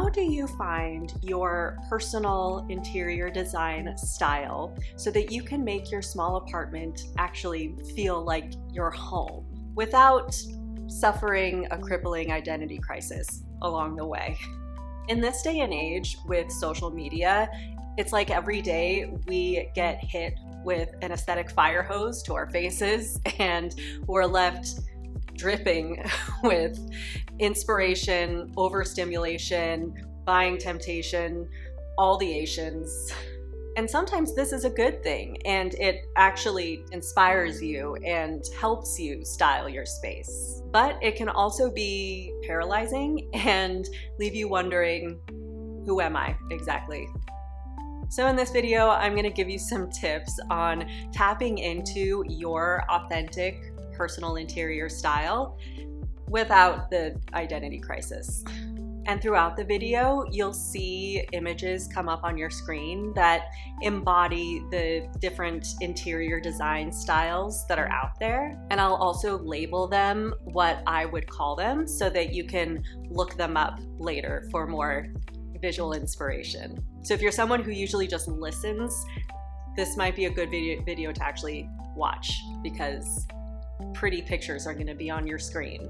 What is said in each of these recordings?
How do you find your personal interior design style so that you can make your small apartment actually feel like your home without suffering a crippling identity crisis along the way? In this day and age with social media, it's like every day we get hit with an aesthetic fire hose to our faces and we're left dripping with inspiration, overstimulation, buying temptation, all the Asians. And sometimes this is a good thing and it actually inspires you and helps you style your space. But it can also be paralyzing and leave you wondering, who am I exactly? So in this video, I'm going to give you some tips on tapping into your authentic personal interior style without the identity crisis. And throughout the video, you'll see images come up on your screen that embody the different interior design styles that are out there. And I'll also label them what I would call them so that you can look them up later for more visual inspiration. So if you're someone who usually just listens, this might be a good video to actually watch because pretty pictures are going to be on your screen.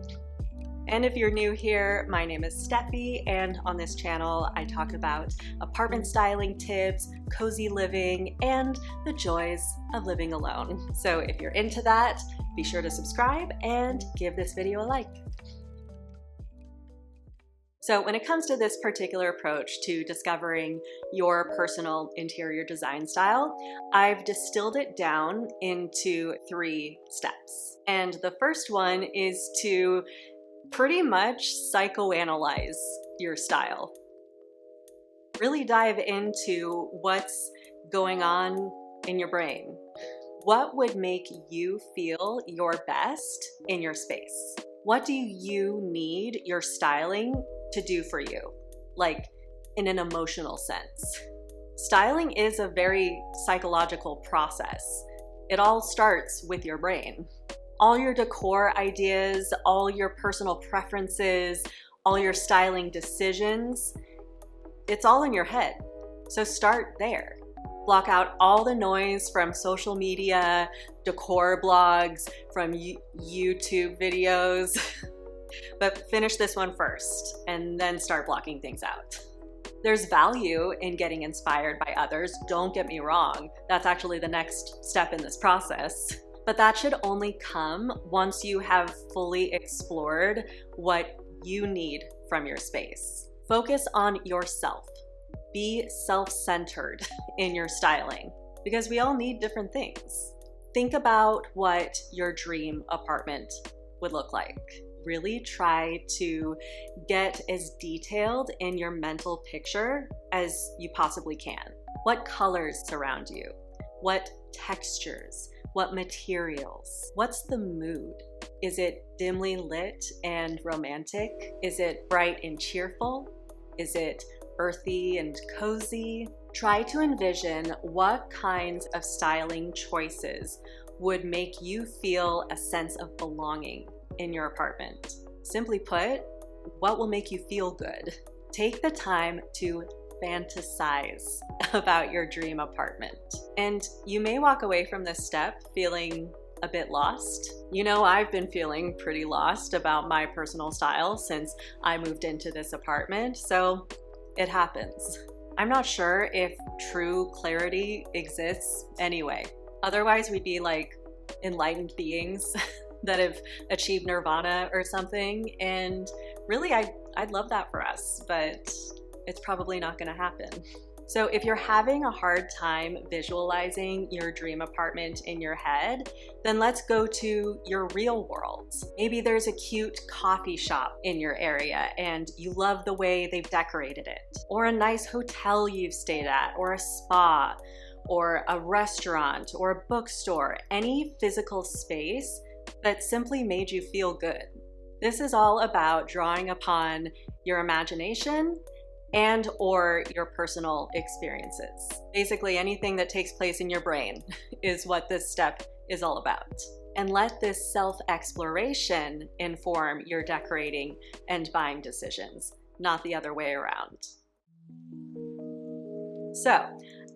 And if you're new here, my name is Steffi, and on this channel I talk about apartment styling tips, cozy living, and the joys of living alone. So if you're into that, be sure to subscribe and give this video a like. So when it comes to this particular approach to discovering your personal interior design style, I've distilled it down into 3 steps. And the first one is to pretty much psychoanalyze your style. Really dive into what's going on in your brain. What would make you feel your best in your space? What do you need your styling to do for you, like in an emotional sense? Styling is a very psychological process. It all starts with your brain. All your decor ideas, all your personal preferences, all your styling decisions, it's all in your head. So start there. Block out all the noise from social media, decor blogs, from YouTube videos. But finish this one first and then start blocking things out. There's value in getting inspired by others, don't get me wrong. That's actually the next step in this process. But that should only come once you have fully explored what you need from your space. Focus on yourself. Be self-centered in your styling because we all need different things. Think about what your dream apartment would look like. Really try to get as detailed in your mental picture as you possibly can. What colors surround you? What textures? What materials? What's the mood? Is it dimly lit and romantic? Is it bright and cheerful? Is it earthy and cozy? Try to envision what kinds of styling choices would make you feel a sense of belonging in your apartment. Simply put, what will make you feel good? Take the time to fantasize about your dream apartment. And you may walk away from this step feeling a bit lost. You know, I've been feeling pretty lost about my personal style since I moved into this apartment, so it happens. I'm not sure if true clarity exists anyway. Otherwise, we'd be like enlightened beings that have achieved nirvana or something, and really I'd love that for us, but it's probably not going to happen. So if you're having a hard time visualizing your dream apartment in your head, then let's go to your real world. Maybe there's a cute coffee shop in your area and you love the way they've decorated it, or a nice hotel you've stayed at, or a spa, or a restaurant, or a bookstore, any physical space that simply made you feel good. This is all about drawing upon your imagination and or your personal experiences. Basically anything that takes place in your brain is what this step is all about. And let this self-exploration inform your decorating and buying decisions. not the other way around. So,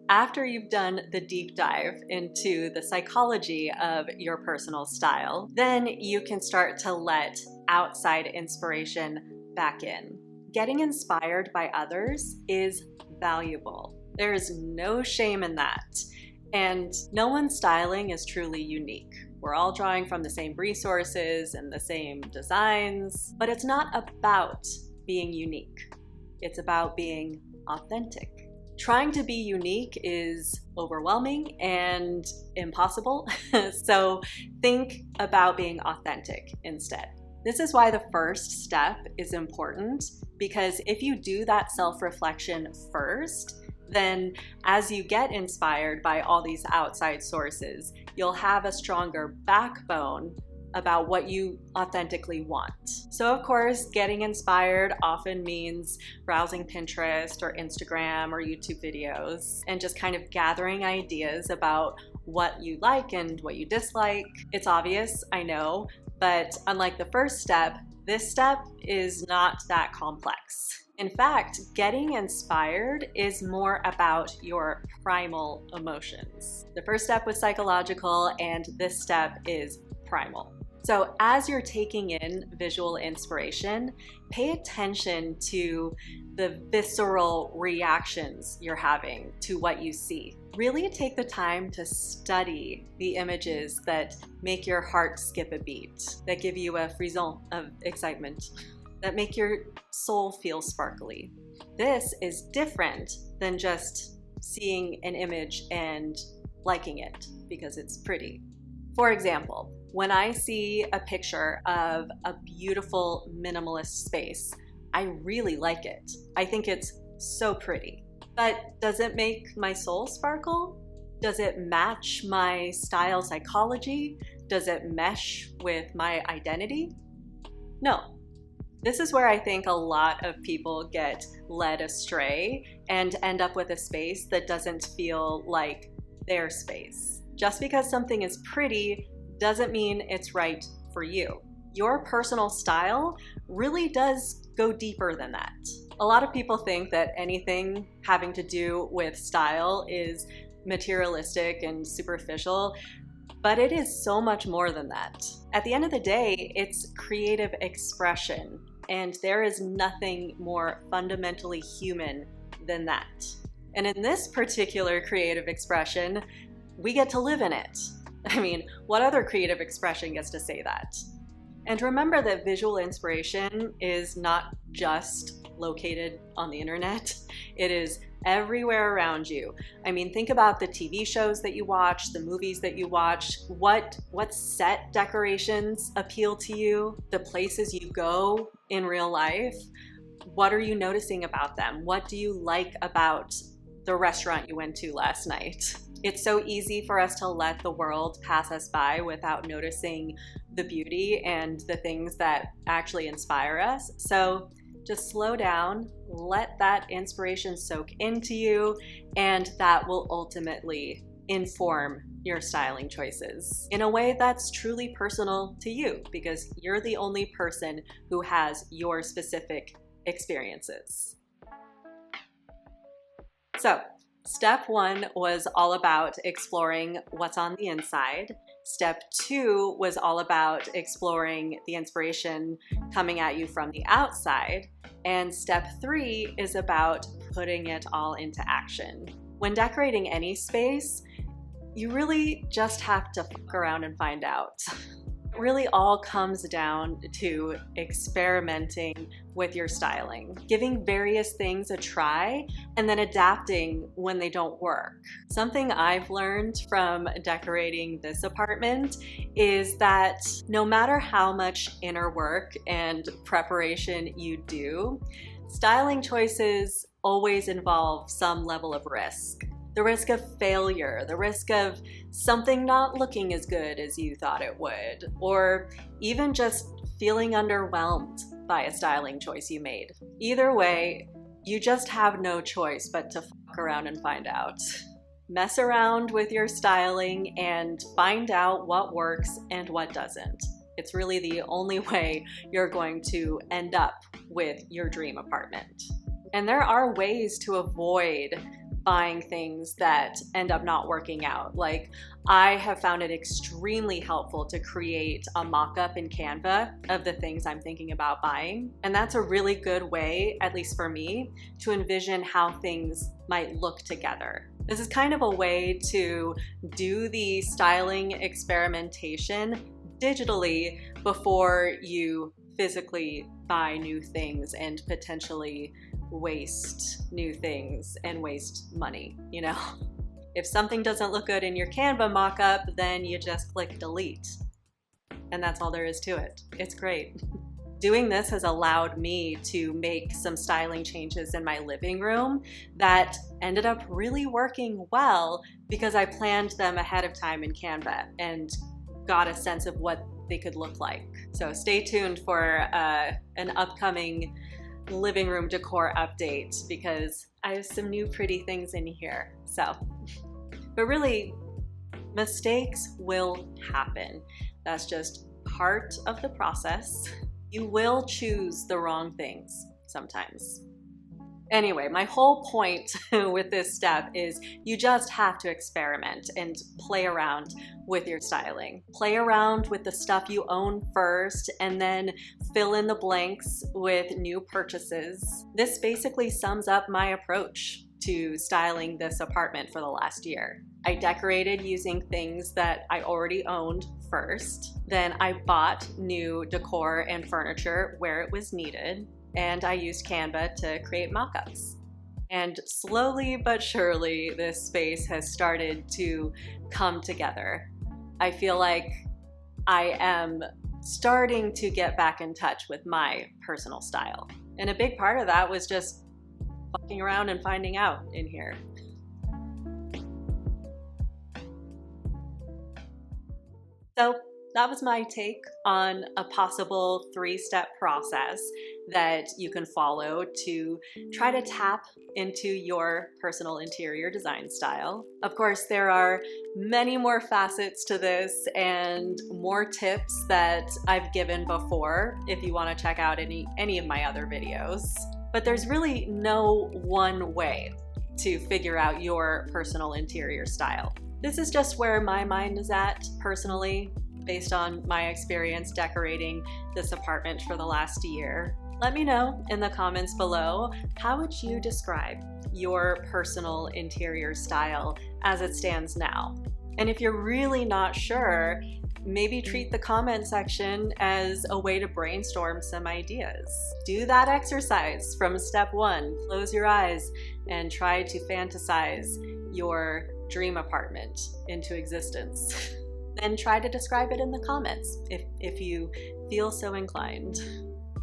after you've done the deep dive into the psychology of your personal style, then you can start to let outside inspiration back in. Getting inspired by others is valuable. There is no shame in that. And no one's styling is truly unique. We're all drawing from the same resources and the same designs, but it's not about being unique. It's about being authentic. Trying to be unique is overwhelming and impossible, so think about being authentic instead. This is why the first step is important, because if you do that self-reflection first, then as you get inspired by all these outside sources, you'll have a stronger backbone about what you authentically want. So of course, getting inspired often means browsing Pinterest or Instagram or YouTube videos and just kind of gathering ideas about what you like and what you dislike. It's obvious, I know, but unlike the first step, this step is not that complex. In fact, getting inspired is more about your primal emotions. The first step was psychological, and this step is primal. So as you're taking in visual inspiration, pay attention to the visceral reactions you're having to what you see. Really take the time to study the images that make your heart skip a beat, that give you a frisson of excitement, that make your soul feel sparkly. This is different than just seeing an image and liking it because it's pretty. For example, when I see a picture of a beautiful minimalist space, I really like it. I think it's so pretty. But does it make my soul sparkle? Does it match my style psychology? Does it mesh with my identity? No. This is where I think a lot of people get led astray and end up with a space that doesn't feel like their space. Just because something is pretty doesn't mean it's right for you. Your personal style really does go deeper than that. A lot of people think that anything having to do with style is materialistic and superficial, but it is so much more than that. At the end of the day, it's creative expression, and there is nothing more fundamentally human than that. And in this particular creative expression, we get to live in it. I mean, what other creative expression gets to say that? And remember that visual inspiration is not just located on the internet. It is everywhere around you. I mean, think about the TV shows that you watch, the movies that you watch. What set decorations appeal to you? The places you go in real life? What are you noticing about them? What do you like about the restaurant you went to last night? It's so easy for us to let the world pass us by without noticing the beauty and the things that actually inspire us. So just slow down, let that inspiration soak into you, and that will ultimately inform your styling choices in a way that's truly personal to you, because you're the only person who has your specific experiences. So, step 1 was all about exploring what's on the inside. Step 2 was all about exploring the inspiration coming at you from the outside. And step 3 is about putting it all into action. When decorating any space, you really just have to fuck around and find out. It really all comes down to experimenting with your styling, giving various things a try, and then adapting when they don't work. Something I've learned from decorating this apartment is that no matter how much inner work and preparation you do, styling choices always involve some level of risk. The risk of failure, the risk of something not looking as good as you thought it would, or even just feeling underwhelmed by a styling choice you made. Either way, you just have no choice but to fuck around and find out. Mess around with your styling and find out what works and what doesn't. It's really the only way you're going to end up with your dream apartment. And there are ways to avoid buying things that end up not working out. Like, I have found it extremely helpful to create a mock-up in Canva of the things I'm thinking about buying. And that's a really good way, at least for me, to envision how things might look together. This is kind of a way to do the styling experimentation digitally before you physically buy new things and potentially waste new things and waste money, you know? If something doesn't look good in your Canva mock-up, then you just click delete. And that's all there is to it. It's great. Doing this has allowed me to make some styling changes in my living room that ended up really working well because I planned them ahead of time in Canva and got a sense of what they could look like. So stay tuned for an upcoming living room decor update because I have some new pretty things in here. But really, mistakes will happen. That's just part of the process. You will choose the wrong things sometimes. Anyway, my whole point with this step is you just have to experiment and play around with your styling. Play around with the stuff you own first and then fill in the blanks with new purchases. This basically sums up my approach to styling this apartment for the last year. I decorated using things that I already owned first. Then I bought new decor and furniture where it was needed. And I used Canva to create mock-ups. And slowly but surely, this space has started to come together. I feel like I am starting to get back in touch with my personal style. And a big part of that was just fucking around and finding out in here. So that was my take on a possible 3-step process that you can follow to try to tap into your personal interior design style. Of course, there are many more facets to this and more tips that I've given before if you want to check out any of my other videos. But there's really no one way to figure out your personal interior style. This is just where my mind is at personally, based on my experience decorating this apartment for the last year. Let me know in the comments below, how would you describe your personal interior style as it stands now? And if you're really not sure, maybe treat the comment section as a way to brainstorm some ideas. Do that exercise from step 1. Close your eyes and try to fantasize your dream apartment into existence. Then try to describe it in the comments if you feel so inclined.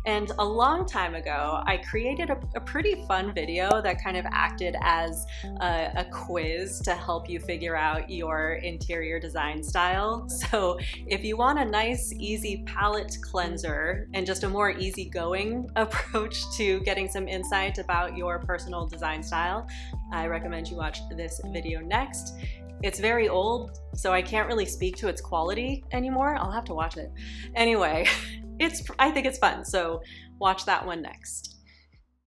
And a long time ago, I created a pretty fun video that kind of acted as a quiz to help you figure out your interior design style. So if you want a nice, easy palette cleanser and just a more easygoing approach to getting some insight about your personal design style, I recommend you watch this video next. It's very old, so I can't really speak to its quality anymore. I'll have to watch it. Anyway, I think it's fun, so watch that one next.